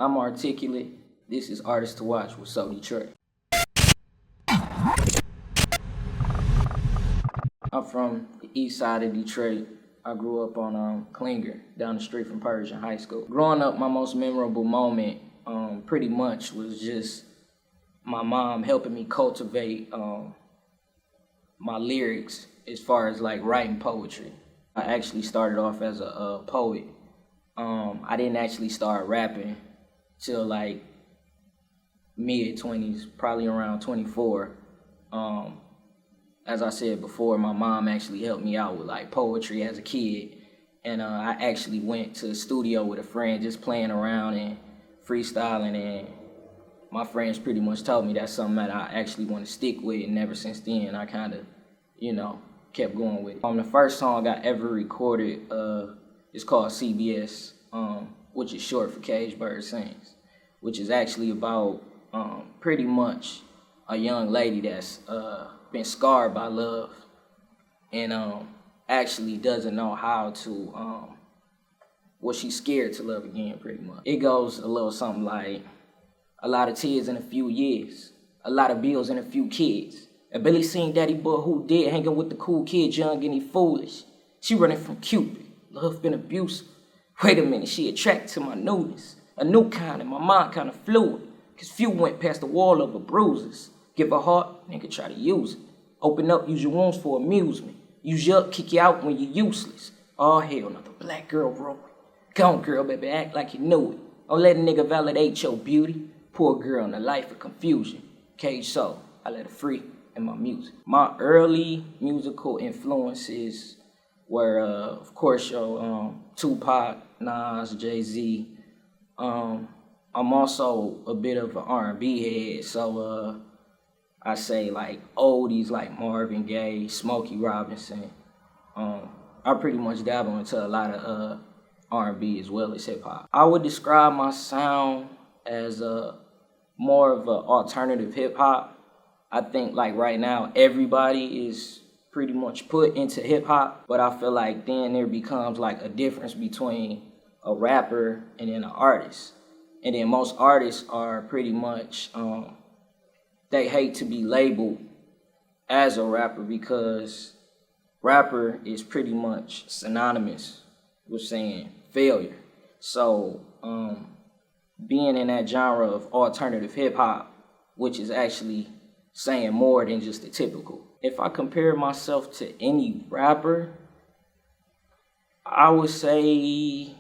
I'm Articulate. This is Artists to Watch with SooDetroit. I'm from the east side of Detroit. I grew up on Klinger, down the street from Persian High School. Growing up, my most memorable moment pretty much was just my mom helping me cultivate my lyrics as far as like writing poetry. I actually started off as a poet. I didn't actually start rapping till like mid-20s, probably around 24. As I said before, my mom actually helped me out with like poetry as a kid. And I actually went to the studio with a friend just playing around and freestyling, and my friends pretty much told me that's something that I actually want to stick with, and ever since then I kind of, kept going with it. The first song I ever recorded is called CBS, which is short for Cage Bird Sings, which is actually about pretty much a young lady that's been scarred by love and actually doesn't know how to, she's scared to love again, pretty much. It goes a little something like, a lot of tears in a few years, a lot of bills and a few kids. A Billy seen daddy boy who did, hanging with the cool kids, young and he foolish. She running from Cupid, love been abusive. Wait a minute, she attracted to my newness, a new kind, and my mind kind of fluid, cause few went past the wall of her bruises. Give her heart, nigga try to use it. Open up, use your wounds for amusement. Use you up, kick you out when you're useless. Oh hell, another black girl wrote it. Come on girl, baby, act like you know it. Don't let a nigga validate your beauty. Poor girl in a life of confusion. Cage soul, I let her free in my music. My early musical influences were, of course, Tupac, Nas, Jay-Z. I'm also a bit of an R&B head, so I say like oldies like Marvin Gaye, Smokey Robinson. I pretty much dabble into a lot of R&B as well as hip hop. I would describe my sound as more of an alternative hip hop. I think like right now everybody is pretty much put into hip hop, but I feel like then there becomes like a difference between a rapper and then an artist. And then most artists are pretty much, they hate to be labeled as a rapper because rapper is pretty much synonymous with saying failure. So being in that genre of alternative hip hop, which is actually saying more than just the typical. If I compare myself to any rapper, I would say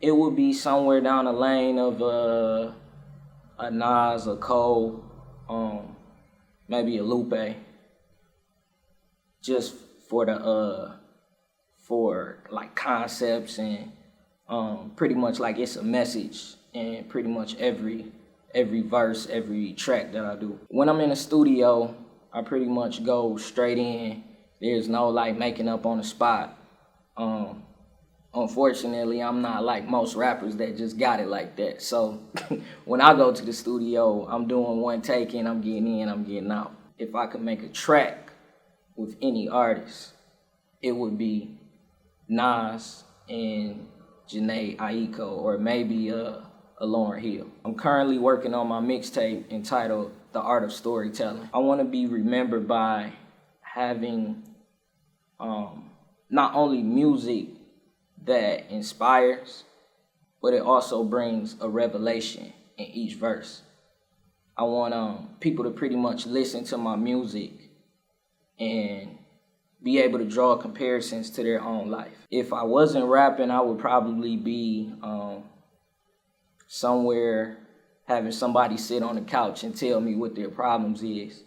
it would be somewhere down the lane of a Nas, a Cole, maybe a Lupe, just for the for like concepts and pretty much like it's a message in pretty much every verse, every track that I do. When I'm in the studio, I pretty much go straight in. There's no like making up on the spot. Unfortunately, I'm not like most rappers that just got it like that. So when I go to the studio, I'm doing one take and I'm getting in, I'm getting out. If I could make a track with any artist, it would be Nas and Janae Aiko, or maybe a Lauryn Hill. I'm currently working on my mixtape entitled The Art of Storytelling. I want to be remembered by having not only music that inspires, but it also brings a revelation in each verse. I want people to pretty much listen to my music and be able to draw comparisons to their own life. If I wasn't rapping, I would probably be somewhere having somebody sit on the couch and tell me what their problems is.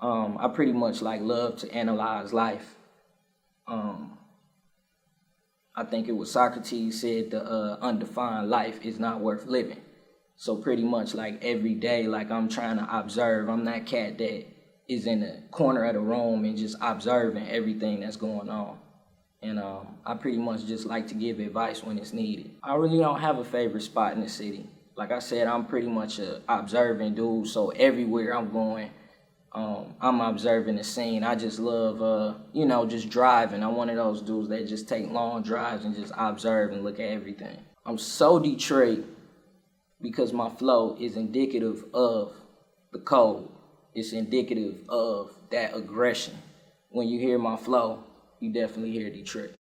I pretty much like love to analyze life. I think it was Socrates said the undefined life is not worth living. So pretty much like every day, like I'm trying to observe. I'm that cat that is in the corner of the room and just observing everything that's going on. And I pretty much just like to give advice when it's needed. I really don't have a favorite spot in the city. Like I said, I'm pretty much an observing dude, so everywhere I'm going, I'm observing the scene. I just love, just driving. I'm one of those dudes that just take long drives and just observe and look at everything. I'm so Detroit because my flow is indicative of the code. It's indicative of that aggression. When you hear my flow, you definitely hear Detroit.